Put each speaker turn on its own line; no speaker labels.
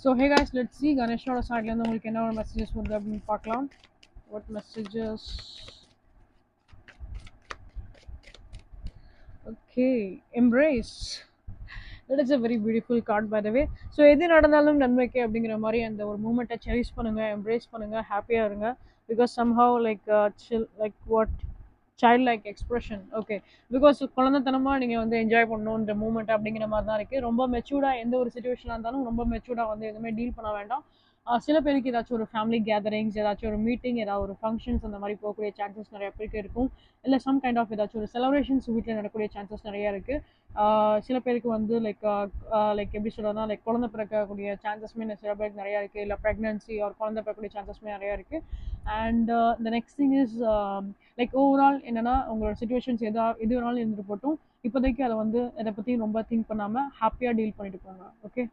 So hey guys, let's see Ganeshோட சைடுல இருந்து உங்களுக்கு என்ன ஒரு மெசேஜஸ் வருது அப்படின்னு பார்க்கலாம். What messages? Okay, embrace. That is a very beautiful card by the way. So எது நடந்தாலும் நன்மைக்கே அப்படிங்கிற மாதிரி அந்த ஒரு மூமெண்ட்டை செரிஷ் பண்ணுங்க, எம்ப்ரேஸ் பண்ணுங்க, ஹாப்பியா இருங்க. Because somehow like chill like what child like expression okay because குழந்தைத்தனமாக நீங்கள் வந்து என்ஜாய் பண்ணணுன்ற மூமெண்ட் அப்படிங்கிற மாதிரி தான் இருக்குது. ரொம்ப மெச்சூர்டாக எந்த ஒரு சுச்சுவேஷனாக இருந்தாலும் ரொம்ப மெச்சூர்டாக வந்து எதுவுமே டீல் பண்ண வேண்டாம். சில பேருக்கு ஏதாச்சும் ஒரு ஃபேமிலி கேதரிங்ஸ், ஏதாச்சும் ஒரு மீட்டிங், ஏதாவது ஒரு ஃபங்க்ஷன்ஸ் அந்த மாதிரி போகக்கூடிய சான்சஸ் நிறைய பேருக்கு இருக்கும். இல்லை சம் கைண்ட் ஆஃப் ஏதாச்சும் ஒரு செலிப்ரேஷன்ஸ் வீட்டில் நடக்கக்கூடிய சான்சஸ் நிறைய இருக்குது. சில பேருக்கு வந்து லைக் எப்படி சொல்கிறதுனா லைக் குழந்தை பிறக்கக்கூடிய சான்சஸ்மே சில பேருக்கு நிறையா இருக்குது. இல்லை ப்ரெக்னன்சி ஒரு குழந்தை பிறக்கக்கூடிய சான்சஸ்மே நிறையா இருக்குது. And the next thing is like overall என்னன்னா உங்களோட சுச்சுவேஷன்ஸ் எது வேணாலும் இருந்துட்டு போட்டும் இப்போதைக்கு அதை வந்து அதை பற்றி ரொம்ப திங்க் பண்ணாமல் ஹாப்பியாக டீல் பண்ணிட்டு போங்க. ஓகே.